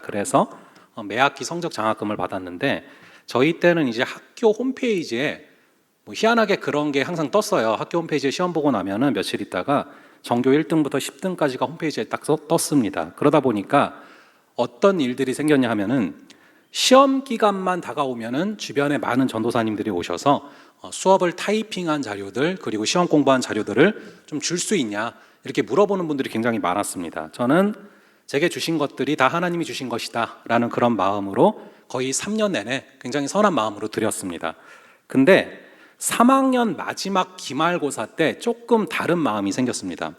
그래서 매학기 성적 장학금을 받았는데 저희 때는 이제 학교 홈페이지에 뭐 희한하게 그런 게 항상 떴어요. 학교 홈페이지에 시험 보고 나면은 며칠 있다가 전교 1등부터 10등까지가 홈페이지에 딱 떴습니다. 그러다 보니까 어떤 일들이 생겼냐 하면은 시험 기간만 다가오면은 주변에 많은 전도사님들이 오셔서 수업을 타이핑한 자료들 그리고 시험 공부한 자료들을 좀 줄 수 있냐 이렇게 물어보는 분들이 굉장히 많았습니다. 저는 제게 주신 것들이 다 하나님이 주신 것이다 라는 그런 마음으로 거의 3년 내내 굉장히 선한 마음으로 드렸습니다. 근데 3학년 마지막 기말고사 때 조금 다른 마음이 생겼습니다.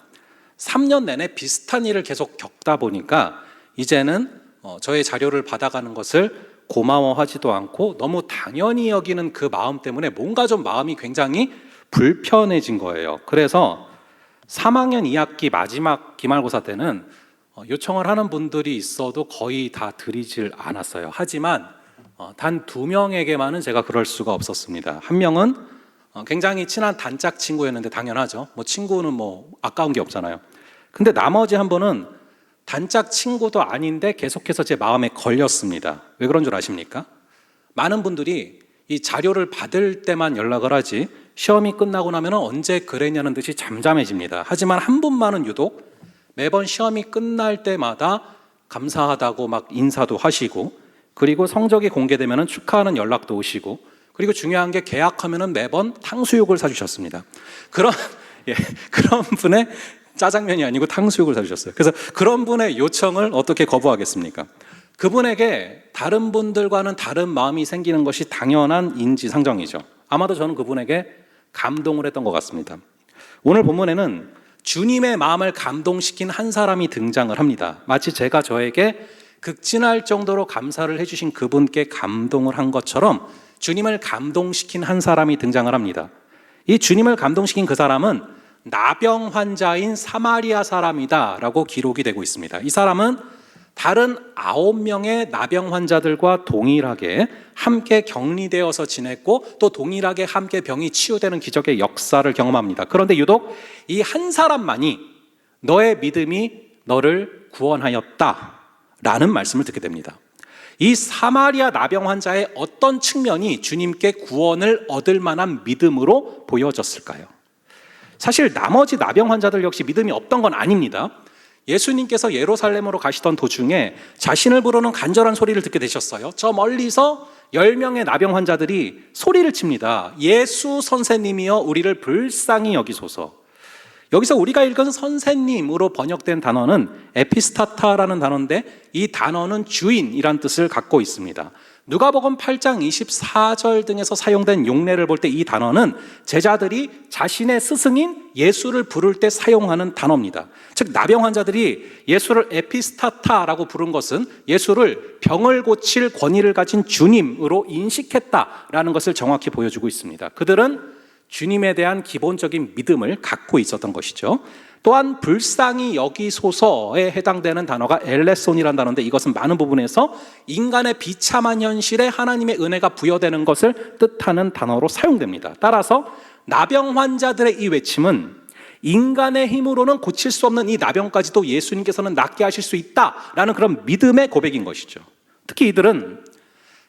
3년 내내 비슷한 일을 계속 겪다 보니까 이제는 저의 자료를 받아가는 것을 고마워하지도 않고 너무 당연히 여기는 그 마음 때문에 뭔가 좀 마음이 굉장히 불편해진 거예요. 그래서 3학년 2학기 마지막 기말고사 때는 요청을 하는 분들이 있어도 거의 다 드리질 않았어요. 하지만 단 2명에게만은 제가 그럴 수가 없었습니다. 한 명은 굉장히 친한 단짝 친구였는데 당연하죠. 뭐 친구는 뭐 아까운 게 없잖아요. 근데 나머지 한 분은 단짝 친구도 아닌데 계속해서 제 마음에 걸렸습니다. 왜 그런 줄 아십니까? 많은 분들이 이 자료를 받을 때만 연락을 하지 시험이 끝나고 나면 언제 그랬냐는 듯이 잠잠해집니다. 하지만 한 분만은 유독 매번 시험이 끝날 때마다 감사하다고 막 인사도 하시고 그리고 성적이 공개되면 축하하는 연락도 오시고 그리고 중요한 게 계약하면 매번 탕수육을 사주셨습니다. 그런 분의 짜장면이 아니고 탕수육을 사주셨어요. 그래서 그런 분의 요청을 어떻게 거부하겠습니까? 그분에게 다른 분들과는 다른 마음이 생기는 것이 당연한 인지상정이죠. 아마도 저는 그분에게 감동을 했던 것 같습니다. 오늘 본문에는 주님의 마음을 감동시킨 한 사람이 등장을 합니다. 마치 제가 저에게 극진할 정도로 감사를 해주신 그분께 감동을 한 것처럼 주님을 감동시킨 한 사람이 등장을 합니다. 이 주님을 감동시킨 그 사람은 나병 환자인 사마리아 사람이다 라고 기록이 되고 있습니다. 이 사람은 다른 9명의 나병 환자들과 동일하게 함께 격리되어서 지냈고 또 동일하게 함께 병이 치유되는 기적의 역사를 경험합니다. 그런데 유독 이 한 사람만이 너의 믿음이 너를 구원하였다 라는 말씀을 듣게 됩니다. 이 사마리아 나병 환자의 어떤 측면이 주님께 구원을 얻을 만한 믿음으로 보여졌을까요? 사실 나머지 나병 환자들 역시 믿음이 없던 건 아닙니다. 예수님께서 예루살렘으로 가시던 도중에 자신을 부르는 간절한 소리를 듣게 되셨어요. 저 멀리서 10명의 나병 환자들이 소리를 칩니다. 예수 선생님이여 우리를 불쌍히 여기소서. 여기서 우리가 읽은 선생님으로 번역된 단어는 에피스타타라는 단어인데 이 단어는 주인이란 뜻을 갖고 있습니다. 누가복음 8장 24절 등에서 사용된 용례를 볼 때 이 단어는 제자들이 자신의 스승인 예수를 부를 때 사용하는 단어입니다. 즉 나병 환자들이 예수를 에피스타타라고 부른 것은 예수를 병을 고칠 권위를 가진 주님으로 인식했다라는 것을 정확히 보여주고 있습니다. 그들은 주님에 대한 기본적인 믿음을 갖고 있었던 것이죠. 또한 불쌍히 여기소서에 해당되는 단어가 엘레손이라는 단어인데 이것은 많은 부분에서 인간의 비참한 현실에 하나님의 은혜가 부여되는 것을 뜻하는 단어로 사용됩니다. 따라서 나병 환자들의 이 외침은 인간의 힘으로는 고칠 수 없는 이 나병까지도 예수님께서는 낫게 하실 수 있다라는 그런 믿음의 고백인 것이죠. 특히 이들은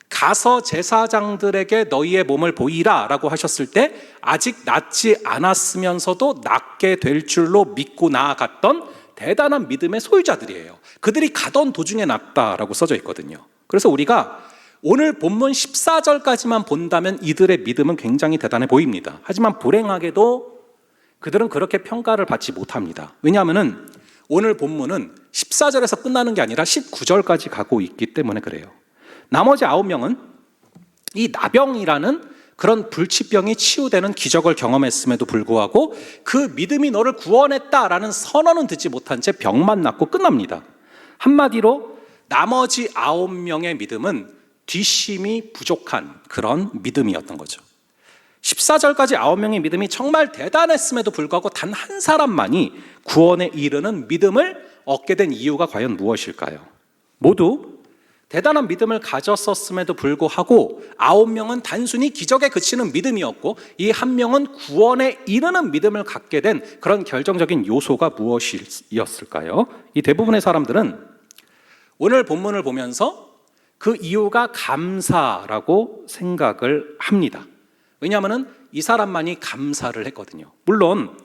가서 제사장들에게 너희의 몸을 보이라 라고 하셨을 때 아직 낫지 않았으면서도 낫게 될 줄로 믿고 나아갔던 대단한 믿음의 소유자들이에요. 그들이 가던 도중에 낫다라고 써져 있거든요. 그래서 우리가 오늘 본문 14절까지만 본다면 이들의 믿음은 굉장히 대단해 보입니다. 하지만 불행하게도 그들은 그렇게 평가를 받지 못합니다. 왜냐하면 오늘 본문은 14절에서 끝나는 게 아니라 19절까지 가고 있기 때문에 그래요. 나머지 9명은 이 나병이라는 그런 불치병이 치유되는 기적을 경험했음에도 불구하고 그 믿음이 너를 구원했다라는 선언은 듣지 못한 채 병만 낫고 끝납니다. 한마디로 나머지 9명의 믿음은 뒷심이 부족한 그런 믿음이었던 거죠. 14절까지 9명의 믿음이 정말 대단했음에도 불구하고 단 한 사람만이 구원에 이르는 믿음을 얻게 된 이유가 과연 무엇일까요? 모두 대단한 믿음을 가졌었음에도 불구하고 9명은 단순히 기적에 그치는 믿음이었고 이 한 명은 구원에 이르는 믿음을 갖게 된 그런 결정적인 요소가 무엇이었을까요? 이 대부분의 사람들은 오늘 본문을 보면서 그 이유가 감사라고 생각을 합니다. 왜냐하면 이 사람만이 감사를 했거든요. 물론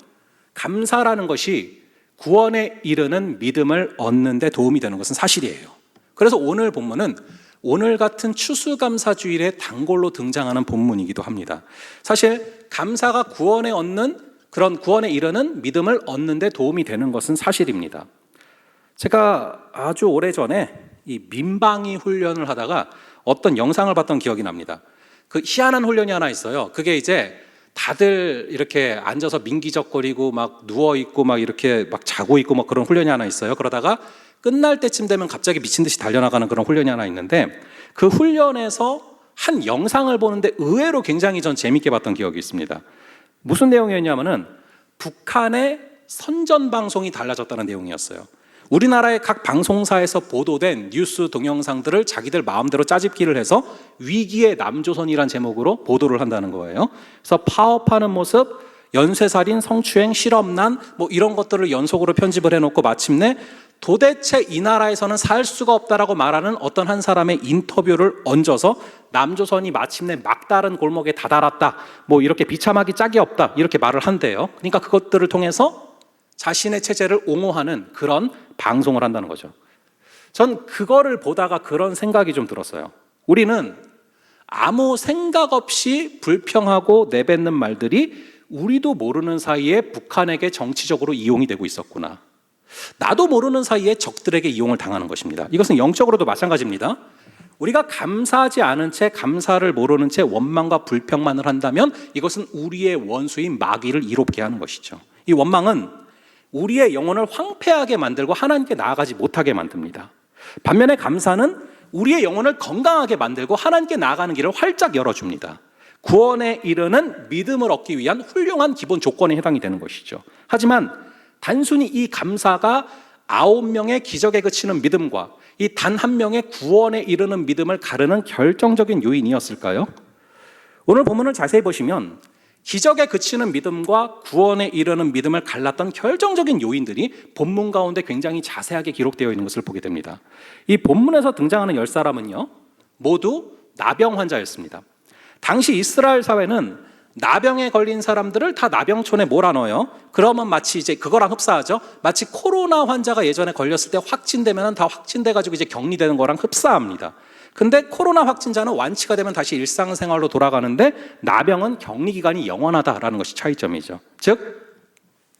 감사라는 것이 구원에 이르는 믿음을 얻는 데 도움이 되는 것은 사실이에요. 그래서 오늘 본문은 오늘 같은 추수감사주일의 단골로 등장하는 본문이기도 합니다. 사실 감사가 구원에 이르는 믿음을 얻는 데 도움이 되는 것은 사실입니다. 제가 아주 오래전에 이 민방위 훈련을 하다가 어떤 영상을 봤던 기억이 납니다. 그 희한한 훈련이 하나 있어요. 그게 이제 다들 이렇게 앉아서 민기적거리고 막 누워있고 막 이렇게 막 자고 있고 막 그런 훈련이 하나 있어요. 그러다가 끝날 때쯤 되면 갑자기 미친 듯이 달려나가는 그런 훈련이 하나 있는데, 그 훈련에서 한 영상을 보는데 의외로 굉장히 전 재밌게 봤던 기억이 있습니다. 무슨 내용이었냐면은 북한의 선전 방송이 달라졌다는 내용이었어요. 우리나라의 각 방송사에서 보도된 뉴스 동영상들을 자기들 마음대로 짜집기를 해서 위기의 남조선이란 제목으로 보도를 한다는 거예요. 그래서 파업하는 모습, 연쇄살인, 성추행, 실업난 뭐 이런 것들을 연속으로 편집을 해놓고 마침내 도대체 이 나라에서는 살 수가 없다라고 말하는 어떤 한 사람의 인터뷰를 얹어서 남조선이 마침내 막다른 골목에 다다랐다, 뭐 이렇게 비참하기 짝이 없다, 이렇게 말을 한대요. 그러니까 그것들을 통해서 자신의 체제를 옹호하는 그런 방송을 한다는 거죠. 전 그거를 보다가 그런 생각이 좀 들었어요. 우리는 아무 생각 없이 불평하고 내뱉는 말들이 우리도 모르는 사이에 북한에게 정치적으로 이용이 되고 있었구나. 나도 모르는 사이에 적들에게 이용을 당하는 것입니다. 이것은 영적으로도 마찬가지입니다. 우리가 감사하지 않은 채, 감사를 모르는 채 원망과 불평만을 한다면 이것은 우리의 원수인 마귀를 이롭게 하는 것이죠. 이 원망은 우리의 영혼을 황폐하게 만들고 하나님께 나아가지 못하게 만듭니다. 반면에 감사는 우리의 영혼을 건강하게 만들고 하나님께 나아가는 길을 활짝 열어줍니다. 구원에 이르는 믿음을 얻기 위한 훌륭한 기본 조건에 해당이 되는 것이죠. 하지만 단순히 이 감사가 9명의 기적에 그치는 믿음과 이 단 한 명의 구원에 이르는 믿음을 가르는 결정적인 요인이었을까요? 오늘 본문을 자세히 보시면 기적에 그치는 믿음과 구원에 이르는 믿음을 갈랐던 결정적인 요인들이 본문 가운데 굉장히 자세하게 기록되어 있는 것을 보게 됩니다. 이 본문에서 등장하는 10사람은요, 모두 나병 환자였습니다. 당시 이스라엘 사회는 나병에 걸린 사람들을 다 나병촌에 몰아넣어요. 그러면 마치 이제 그거랑 흡사하죠. 마치 코로나 환자가 예전에 걸렸을 때 확진되면 다 확진돼가지고 이제 격리되는 거랑 흡사합니다. 근데 코로나 확진자는 완치가 되면 다시 일상생활로 돌아가는데 나병은 격리 기간이 영원하다라는 것이 차이점이죠. 즉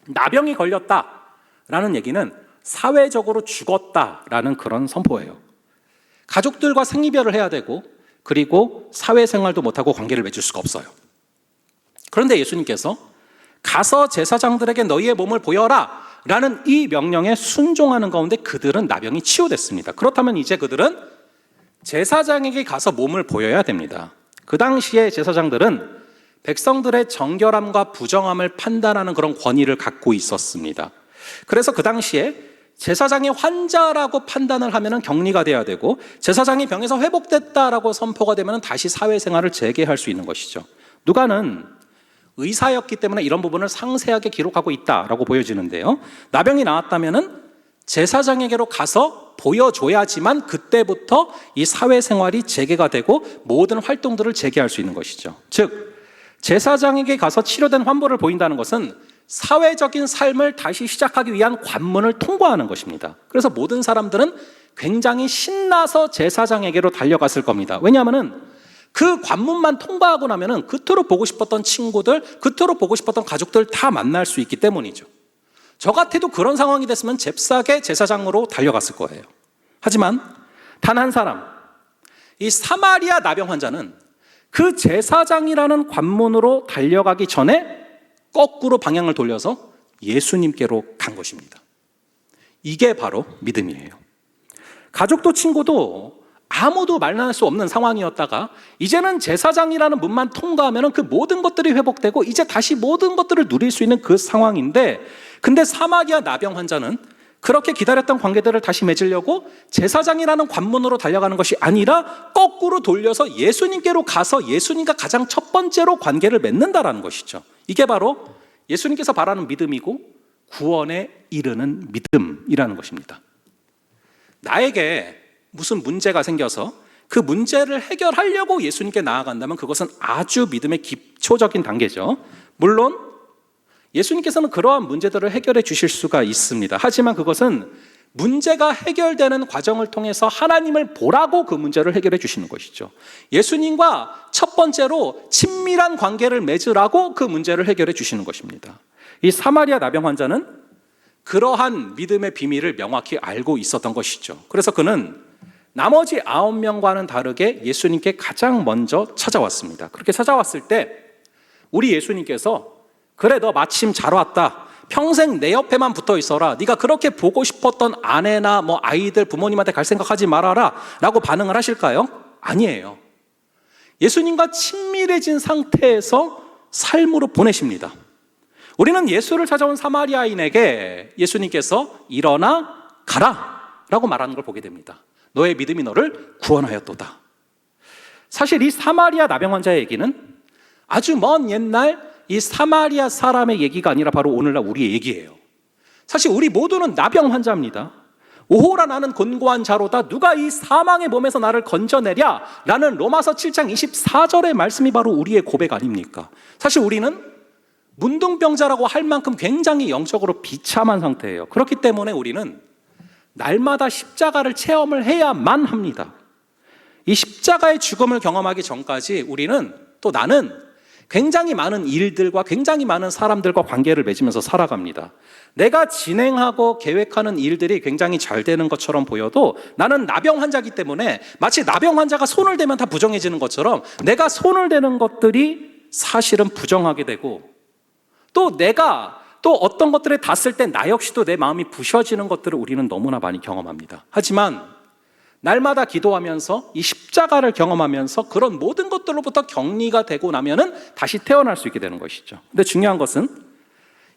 나병이 걸렸다라는 얘기는 사회적으로 죽었다라는 그런 선포예요. 가족들과 생이별을 해야 되고 그리고 사회생활도 못하고 관계를 맺을 수가 없어요. 그런데 예수님께서 가서 제사장들에게 너희의 몸을 보여라 라는 이 명령에 순종하는 가운데 그들은 나병이 치유됐습니다. 그렇다면 이제 그들은 제사장에게 가서 몸을 보여야 됩니다. 그 당시에 제사장들은 백성들의 정결함과 부정함을 판단하는 그런 권위를 갖고 있었습니다. 그래서 그 당시에 제사장이 환자라고 판단을 하면 격리가 돼야 되고, 제사장이 병에서 회복됐다라고 선포가 되면 다시 사회생활을 재개할 수 있는 것이죠. 누가는 의사였기 때문에 이런 부분을 상세하게 기록하고 있다라고 보여지는데요, 나병이 나왔다면 제사장에게로 가서 보여줘야지만 그때부터 이 사회생활이 재개가 되고 모든 활동들을 재개할 수 있는 것이죠. 즉 제사장에게 가서 치료된 환부를 보인다는 것은 사회적인 삶을 다시 시작하기 위한 관문을 통과하는 것입니다. 그래서 모든 사람들은 굉장히 신나서 제사장에게로 달려갔을 겁니다. 왜냐하면 그 관문만 통과하고 나면 그토록 보고 싶었던 친구들, 그토록 보고 싶었던 가족들 다 만날 수 있기 때문이죠. 저 같아도 그런 상황이 됐으면 잽싸게 제사장으로 달려갔을 거예요. 하지만 단 한 사람, 이 사마리아 나병 환자는 그 제사장이라는 관문으로 달려가기 전에 거꾸로 방향을 돌려서 예수님께로 간 것입니다. 이게 바로 믿음이에요. 가족도 친구도 아무도 만날 수 없는 상황이었다가 이제는 제사장이라는 문만 통과하면 그 모든 것들이 회복되고 이제 다시 모든 것들을 누릴 수 있는 그 상황인데, 근데 사마리아 나병 환자는 그렇게 기다렸던 관계들을 다시 맺으려고 제사장이라는 관문으로 달려가는 것이 아니라 거꾸로 돌려서 예수님께로 가서 예수님과 가장 첫 번째로 관계를 맺는다라는 것이죠. 이게 바로 예수님께서 바라는 믿음이고 구원에 이르는 믿음이라는 것입니다. 나에게 무슨 문제가 생겨서 그 문제를 해결하려고 예수님께 나아간다면 그것은 아주 믿음의 기초적인 단계죠. 물론 예수님께서는 그러한 문제들을 해결해 주실 수가 있습니다. 하지만 그것은 문제가 해결되는 과정을 통해서 하나님을 보라고 그 문제를 해결해 주시는 것이죠. 예수님과 첫 번째로 친밀한 관계를 맺으라고 그 문제를 해결해 주시는 것입니다. 이 사마리아 나병 환자는 그러한 믿음의 비밀을 명확히 알고 있었던 것이죠. 그래서 그는 나머지 9명과는 다르게 예수님께 가장 먼저 찾아왔습니다. 그렇게 찾아왔을 때 우리 예수님께서 그래, 너 마침 잘 왔다. 평생 내 옆에만 붙어 있어라. 네가 그렇게 보고 싶었던 아내나 아이들, 부모님한테 갈 생각하지 말아라 라고 반응을 하실까요? 아니에요. 예수님과 친밀해진 상태에서 삶으로 보내십니다. 우리는 예수를 찾아온 사마리아인에게 예수님께서 일어나 가라 라고 말하는 걸 보게 됩니다. 너의 믿음이 너를 구원하였도다. 사실 이 사마리아 나병 환자의 얘기는 아주 먼 옛날 이 사마리아 사람의 얘기가 아니라 바로 오늘날 우리의 얘기예요. 사실 우리 모두는 나병 환자입니다. 오호라 나는 곤고한 자로다. 누가 이 사망의 몸에서 나를 건져내랴 라는 로마서 7장 24절의 말씀이 바로 우리의 고백 아닙니까? 사실 우리는 문둥병자라고 할 만큼 굉장히 영적으로 비참한 상태예요. 그렇기 때문에 우리는 날마다 십자가를 체험을 해야만 합니다. 이 십자가의 죽음을 경험하기 전까지 나는 굉장히 많은 일들과 굉장히 많은 사람들과 관계를 맺으면서 살아갑니다. 내가 진행하고 계획하는 일들이 굉장히 잘 되는 것처럼 보여도 나는 나병 환자이기 때문에 마치 나병 환자가 손을 대면 다 부정해지는 것처럼 내가 손을 대는 것들이 사실은 부정하게 되고 또 내가 또 어떤 것들에 닿았을 때 나 역시도 내 마음이 부셔지는 것들을 우리는 너무나 많이 경험합니다. 하지만 날마다 기도하면서 이 십자가를 경험하면서 그런 모든 것들로부터 격리가 되고 나면은 다시 태어날 수 있게 되는 것이죠. 근데 중요한 것은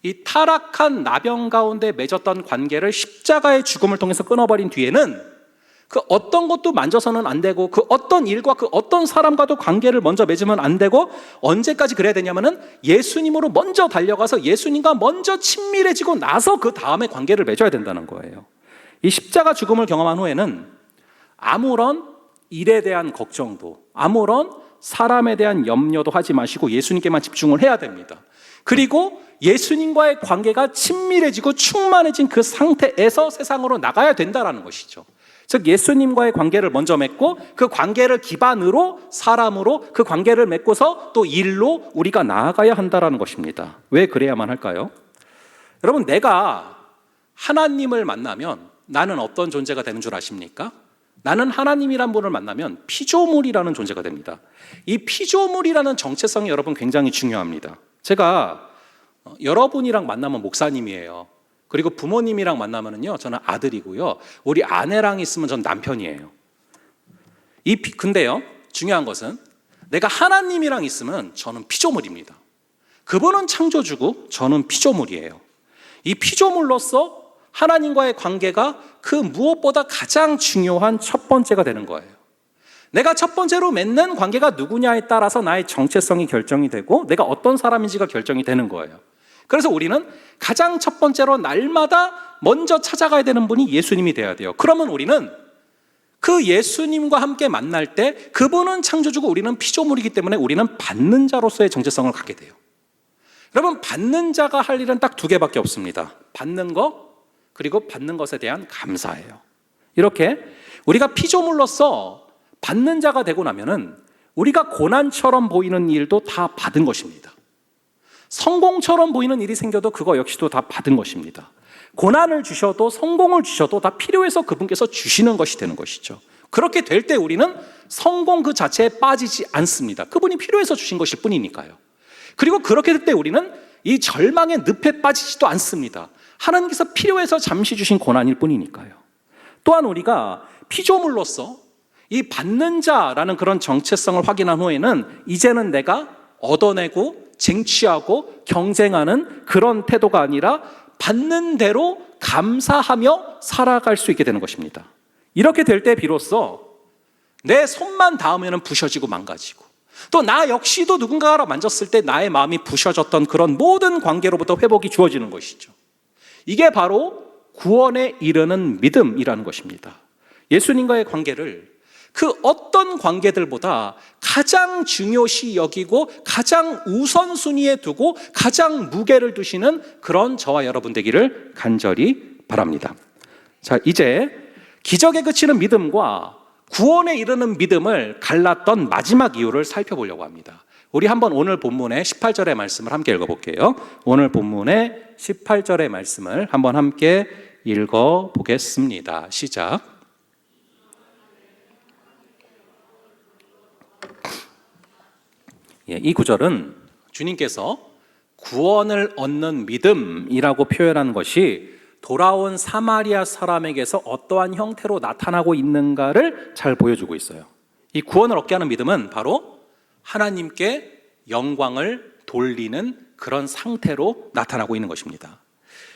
이 타락한 나병 가운데 맺었던 관계를 십자가의 죽음을 통해서 끊어버린 뒤에는 그 어떤 것도 만져서는 안 되고 그 어떤 일과 그 어떤 사람과도 관계를 먼저 맺으면 안 되고 언제까지 그래야 되냐면은 예수님으로 먼저 달려가서 예수님과 먼저 친밀해지고 나서 그 다음에 관계를 맺어야 된다는 거예요. 이 십자가 죽음을 경험한 후에는 아무런 일에 대한 걱정도 아무런 사람에 대한 염려도 하지 마시고 예수님께만 집중을 해야 됩니다. 그리고 예수님과의 관계가 친밀해지고 충만해진 그 상태에서 세상으로 나가야 된다는 것이죠. 즉 예수님과의 관계를 먼저 맺고 그 관계를 기반으로 사람으로 그 관계를 맺고서 또 일로 우리가 나아가야 한다는 것입니다. 왜 그래야만 할까요? 여러분, 내가 하나님을 만나면 나는 어떤 존재가 되는 줄 아십니까? 나는 하나님이란 분을 만나면 피조물이라는 존재가 됩니다. 이 피조물이라는 정체성이 여러분 굉장히 중요합니다. 제가 여러분이랑 만나면 목사님이에요. 그리고 부모님이랑 만나면은요, 저는 아들이고요. 우리 아내랑 있으면 전 남편이에요. 근데요, 중요한 것은 내가 하나님이랑 있으면 저는 피조물입니다. 그분은 창조주고 저는 피조물이에요. 이 피조물로서 하나님과의 관계가 그 무엇보다 가장 중요한 첫 번째가 되는 거예요. 내가 첫 번째로 맺는 관계가 누구냐에 따라서 나의 정체성이 결정이 되고 내가 어떤 사람인지가 결정이 되는 거예요. 그래서 우리는 가장 첫 번째로 날마다 먼저 찾아가야 되는 분이 예수님이 되어야 돼요. 그러면 우리는 그 예수님과 함께 만날 때 그분은 창조주고 우리는 피조물이기 때문에 우리는 받는 자로서의 정체성을 갖게 돼요. 여러분, 받는 자가 할 일은 딱 2개밖에 없습니다. 받는 거, 그리고 받는 것에 대한 감사예요. 이렇게 우리가 피조물로서 받는 자가 되고 나면은 우리가 고난처럼 보이는 일도 다 받은 것입니다. 성공처럼 보이는 일이 생겨도 그거 역시도 다 받은 것입니다. 고난을 주셔도 성공을 주셔도 다 필요해서 그분께서 주시는 것이 되는 것이죠. 그렇게 될 때 우리는 성공 그 자체에 빠지지 않습니다. 그분이 필요해서 주신 것일 뿐이니까요. 그리고 그렇게 될 때 우리는 이 절망의 늪에 빠지지도 않습니다. 하나님께서 필요해서 잠시 주신 고난일 뿐이니까요. 또한 우리가 피조물로서 이 받는 자라는 그런 정체성을 확인한 후에는 이제는 내가 얻어내고 쟁취하고 경쟁하는 그런 태도가 아니라 받는 대로 감사하며 살아갈 수 있게 되는 것입니다. 이렇게 될 때 비로소 내 손만 닿으면 부셔지고 망가지고 또 나 역시도 누군가가 만졌을 때 나의 마음이 부셔졌던 그런 모든 관계로부터 회복이 주어지는 것이죠. 이게 바로 구원에 이르는 믿음이라는 것입니다. 예수님과의 관계를 그 어떤 관계들보다 가장 중요시 여기고 가장 우선순위에 두고 가장 무게를 두시는 그런 저와 여러분 되기를 간절히 바랍니다. 자, 이제 기적에 그치는 믿음과 구원에 이르는 믿음을 갈랐던 마지막 이유를 살펴보려고 합니다. 우리 한번 오늘 본문의 18절의 말씀을 함께 읽어볼게요. 오늘 본문의 18절의 말씀을 한번 함께 읽어보겠습니다. 시작. 이 구절은 주님께서 구원을 얻는 믿음이라고 표현한 것이 돌아온 사마리아 사람에게서 어떠한 형태로 나타나고 있는가를 잘 보여주고 있어요. 이 구원을 얻게 하는 믿음은 바로 하나님께 영광을 돌리는 그런 상태로 나타나고 있는 것입니다.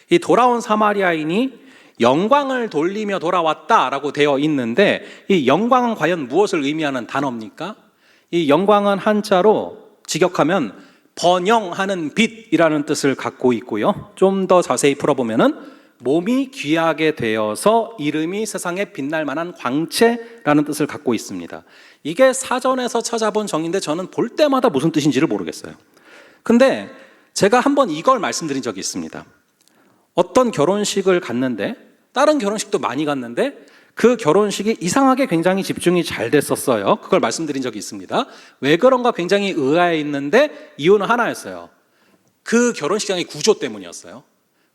이 돌아온 사마리아인이 영광을 돌리며 돌아왔다라고 되어 있는데, 이 영광은 과연 무엇을 의미하는 단어입니까? 이 영광은 한자로 직역하면 번영하는 빛이라는 뜻을 갖고 있고요. 좀 더 자세히 풀어보면은 몸이 귀하게 되어서 이름이 세상에 빛날 만한 광채라는 뜻을 갖고 있습니다. 이게 사전에서 찾아본 정의인데 저는 볼 때마다 무슨 뜻인지를 모르겠어요. 근데 제가 한번 이걸 말씀드린 적이 있습니다. 어떤 결혼식을 갔는데, 다른 결혼식도 많이 갔는데 그 결혼식이 이상하게 굉장히 집중이 잘 됐었어요. 그걸 말씀드린 적이 있습니다. 왜 그런가 굉장히 의아했는데 이유는 하나였어요. 그 결혼식장의 구조 때문이었어요.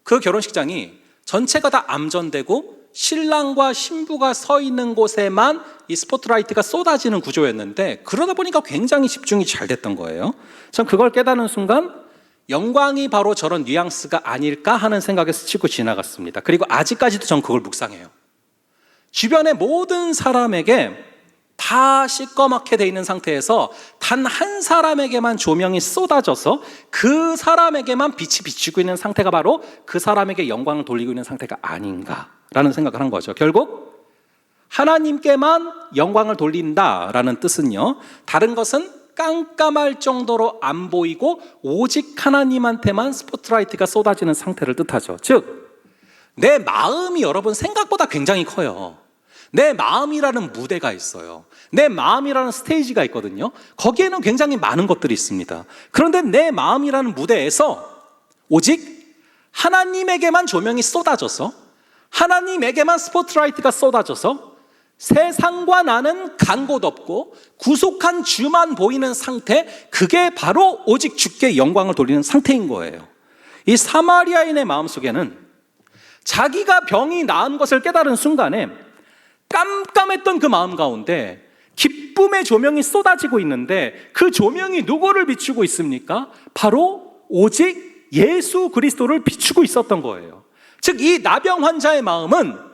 그 결혼식장이 전체가 다 암전되고 신랑과 신부가 서 있는 곳에만 이 스포트라이트가 쏟아지는 구조였는데, 그러다 보니까 굉장히 집중이 잘 됐던 거예요. 전 그걸 깨닫는 순간 영광이 바로 저런 뉘앙스가 아닐까 하는 생각에 스치고 지나갔습니다. 그리고 아직까지도 전 그걸 묵상해요. 주변의 모든 사람에게 다 시꺼멓게 돼 있는 상태에서 단 한 사람에게만 조명이 쏟아져서 그 사람에게만 빛이 비치고 있는 상태가 바로 그 사람에게 영광을 돌리고 있는 상태가 아닌가라는 생각을 한 거죠. 결국 하나님께만 영광을 돌린다라는 뜻은요, 다른 것은 깜깜할 정도로 안 보이고 오직 하나님한테만 스포트라이트가 쏟아지는 상태를 뜻하죠. 즉, 내 마음이 여러분 생각보다 굉장히 커요. 내 마음이라는 무대가 있어요. 내 마음이라는 스테이지가 있거든요. 거기에는 굉장히 많은 것들이 있습니다. 그런데 내 마음이라는 무대에서 오직 하나님에게만 조명이 쏟아져서, 하나님에게만 스포트라이트가 쏟아져서 세상과 나는 간 곳 없고 구속한 주만 보이는 상태, 그게 바로 오직 주께 영광을 돌리는 상태인 거예요. 이 사마리아인의 마음속에는 자기가 병이 나은 것을 깨달은 순간에 깜깜했던 그 마음 가운데 기쁨의 조명이 쏟아지고 있는데, 그 조명이 누구를 비추고 있습니까? 바로 오직 예수 그리스도를 비추고 있었던 거예요. 즉, 이 나병 환자의 마음은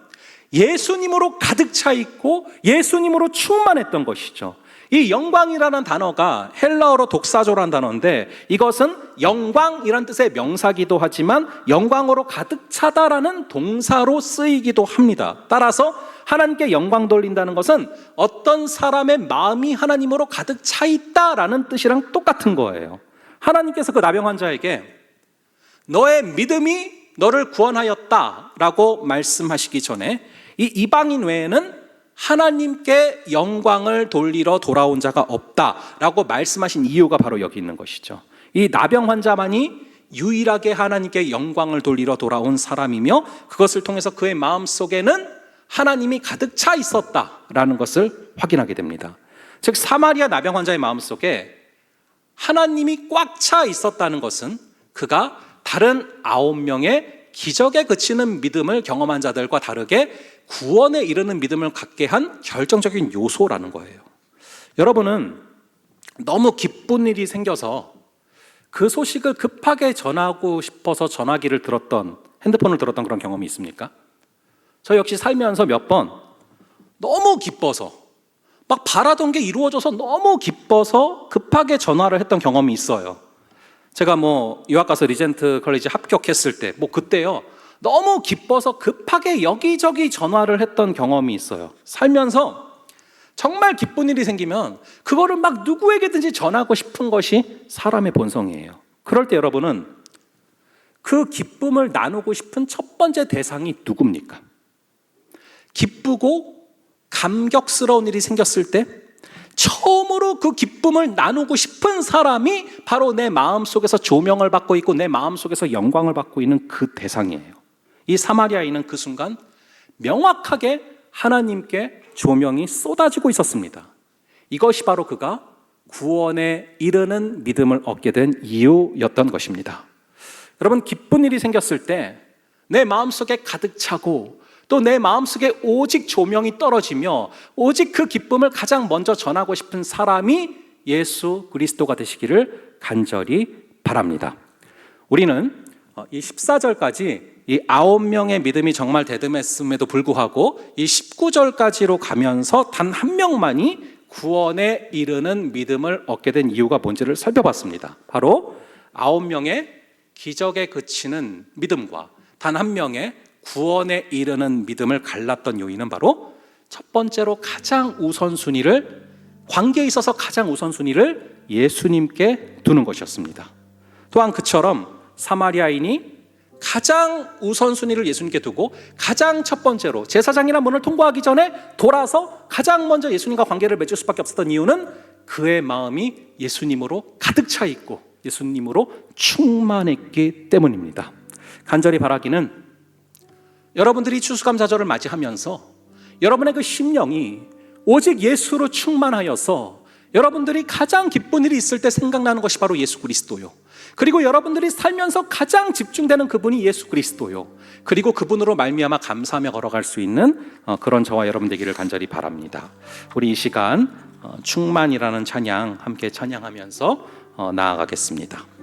예수님으로 가득 차 있고 예수님으로 충만했던 것이죠. 이 영광이라는 단어가 헬라어로 독사조라는 단어인데, 이것은 영광이라는 뜻의 명사기도 하지만 영광으로 가득 차다라는 동사로 쓰이기도 합니다. 따라서 하나님께 영광 돌린다는 것은 어떤 사람의 마음이 하나님으로 가득 차 있다라는 뜻이랑 똑같은 거예요. 하나님께서 그 나병 환자에게 너의 믿음이 너를 구원하였다라고 말씀하시기 전에 이 이방인 외에는 하나님께 영광을 돌리러 돌아온 자가 없다라고 말씀하신 이유가 바로 여기 있는 것이죠. 이 나병 환자만이 유일하게 하나님께 영광을 돌리러 돌아온 사람이며, 그것을 통해서 그의 마음속에는 하나님이 가득 차 있었다라는 것을 확인하게 됩니다. 즉, 사마리아 나병 환자의 마음속에 하나님이 꽉 차 있었다는 것은 그가 다른 9명의 기적에 그치는 믿음을 경험한 자들과 다르게 구원에 이르는 믿음을 갖게 한 결정적인 요소라는 거예요. 여러분은 너무 기쁜 일이 생겨서 그 소식을 급하게 전하고 싶어서 전화기를 들었던, 핸드폰을 들었던 그런 경험이 있습니까? 저 역시 살면서 몇 번 너무 기뻐서, 막 바라던 게 이루어져서 너무 기뻐서 급하게 전화를 했던 경험이 있어요. 제가 유학 가서 리젠트 컬리지 합격했을 때, 그때요, 너무 기뻐서 급하게 여기저기 전화를 했던 경험이 있어요. 살면서 정말 기쁜 일이 생기면 그거를 막 누구에게든지 전하고 싶은 것이 사람의 본성이에요. 그럴 때 여러분은 그 기쁨을 나누고 싶은 첫 번째 대상이 누굽니까? 기쁘고 감격스러운 일이 생겼을 때 처음으로 그 기쁨을 나누고 싶은 사람이 바로 내 마음속에서 조명을 받고 있고 내 마음속에서 영광을 받고 있는 그 대상이에요. 이 사마리아인은 그 순간 명확하게 하나님께 조명이 쏟아지고 있었습니다. 이것이 바로 그가 구원에 이르는 믿음을 얻게 된 이유였던 것입니다. 여러분, 기쁜 일이 생겼을 때 내 마음속에 가득 차고 또 내 마음속에 오직 조명이 떨어지며 오직 그 기쁨을 가장 먼저 전하고 싶은 사람이 예수 그리스도가 되시기를 간절히 바랍니다. 우리는 이 14절까지 이 9명의 믿음이 정말 대담했음에도 불구하고 이 19절까지로 가면서 단 한 명만이 구원에 이르는 믿음을 얻게 된 이유가 뭔지를 살펴봤습니다. 바로 9명의 기적에 그치는 믿음과 단 한 명의 구원에 이르는 믿음을 갈랐던 요인은 바로 첫 번째로 관계에 있어서 가장 우선순위를 예수님께 두는 것이었습니다. 또한 그처럼 사마리아인이 가장 우선순위를 예수님께 두고 가장 첫 번째로 제사장이라는 문을 통과하기 전에 돌아서 가장 먼저 예수님과 관계를 맺을 수밖에 없었던 이유는 그의 마음이 예수님으로 가득 차 있고 예수님으로 충만했기 때문입니다. 간절히 바라기는 여러분들이 추수감사절을 맞이하면서 여러분의 그 심령이 오직 예수로 충만하여서 여러분들이 가장 기쁜 일이 있을 때 생각나는 것이 바로 예수 그리스도요. 그리고 여러분들이 살면서 가장 집중되는 그분이 예수 그리스도요. 그리고 그분으로 말미암아 감사하며 걸어갈 수 있는 그런 저와 여러분 되기를 간절히 바랍니다. 우리 이 시간 충만이라는 찬양 함께 찬양하면서 나아가겠습니다.